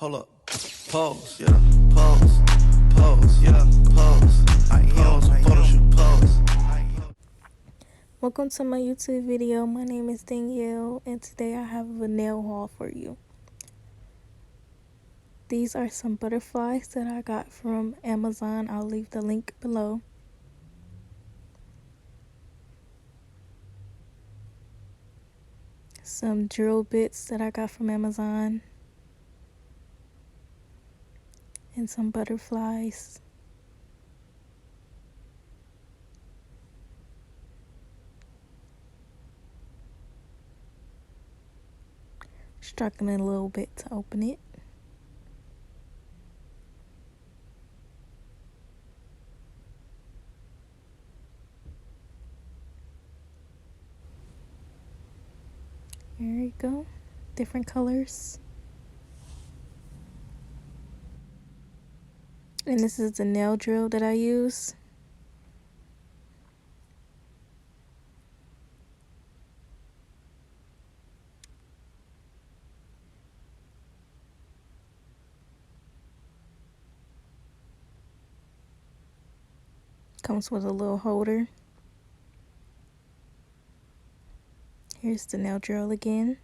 Hold up. Pose, yeah. Pose. Pose, yeah. Pose. I am some photo shoot. Pose. Welcome to my YouTube video. My name is Danielle and today I have a nail haul for you. These are some butterflies that I got from Amazon. I'll leave the link below. Some drill bits that I got from Amazon. And some butterflies. Struck them in a little bit to open it. Here you go. Different colors. And this is the nail drill that I use. Comes with a little holder. Here's the nail drill again.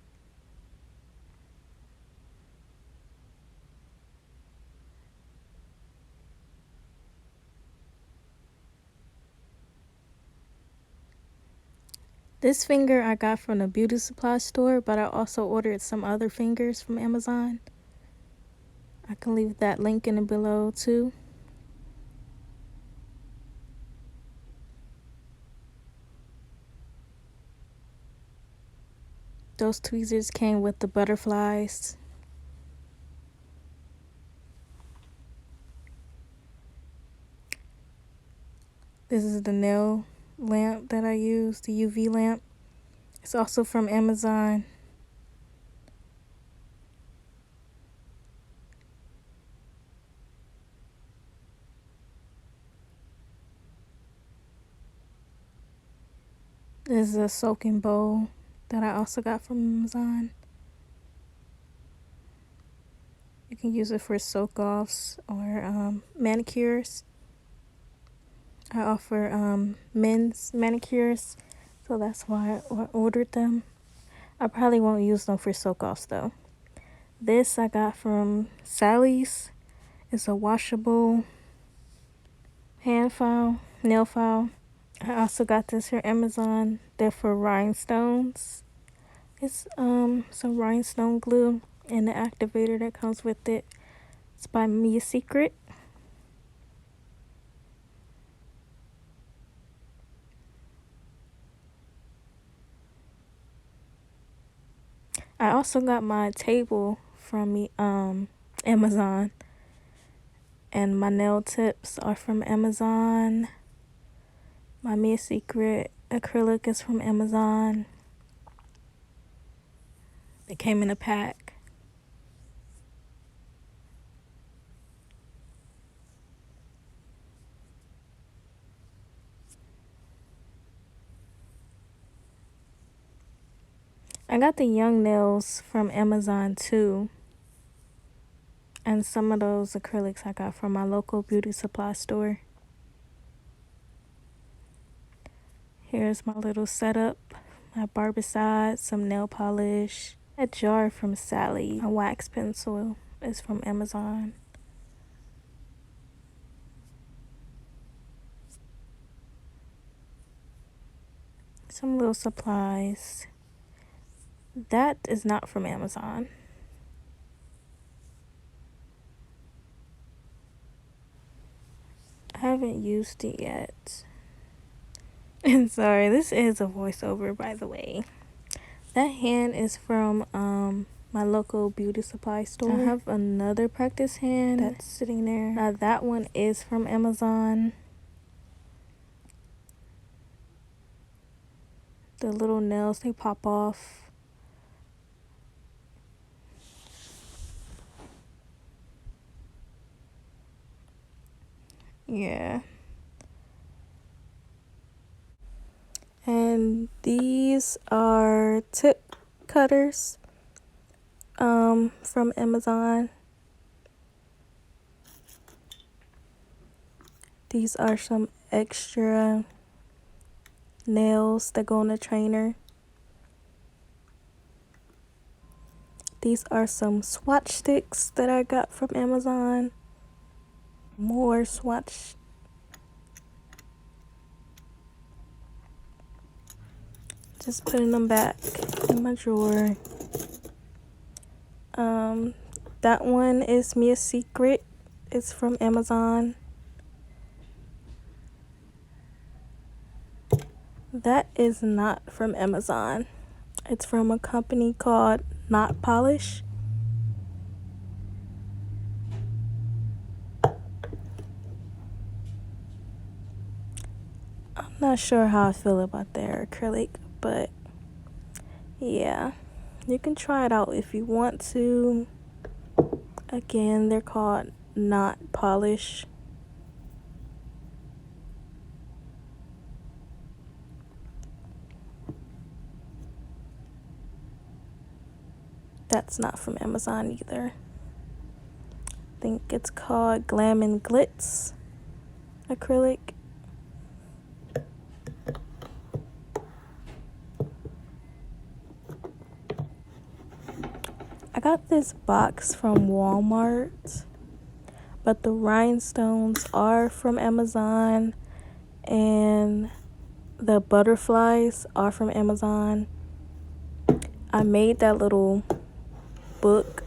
This finger I got from the beauty supply store, but I also ordered some other fingers from Amazon. I can leave that link in the below too. Those tweezers came with the butterflies. This is the nail lamp that I use, the UV lamp. It's also from Amazon. This is a soaking bowl that I also got from Amazon. You can use it for soak-offs or manicures. I offer men's manicures, so that's why I ordered them. I probably won't use them for soak-offs though. This I got from Sally's. It's a washable hand file, nail file. I also got this from Amazon. They're for rhinestones. It's some rhinestone glue and the activator that comes with it. It's by Mia Secret. I also got my table from Amazon, and my nail tips are from Amazon. My Mia Secret acrylic is from Amazon. It came in a pack. I got the young nails from Amazon too. And some of those acrylics I got from my local beauty supply store. Here's my little setup. My barbicide, some nail polish. A jar from Sally. A wax pencil is from Amazon. Some little supplies. That is not from Amazon. I haven't used it yet. And sorry, this is a voiceover, by the way. That hand is from my local beauty supply store. I have another practice hand that's sitting there. Now that one is from Amazon. The little nails, they pop off. Yeah. And these are tip cutters from Amazon. These are some extra nails that go on the trainer. These are some swatch sticks that I got from Amazon. More swatch. Just putting them back in my drawer. That one is Me a Secret. It's from Amazon. That is not from Amazon. It's from a company called Not Polish. I'm not sure how I feel about their acrylic, but yeah, you can try it out if you want to. Again, they're called Not Polish. That's not from Amazon either. I think it's called Glam and Glitz acrylic. I got this box from Walmart, but the rhinestones are from Amazon and the butterflies are from Amazon. I made that little book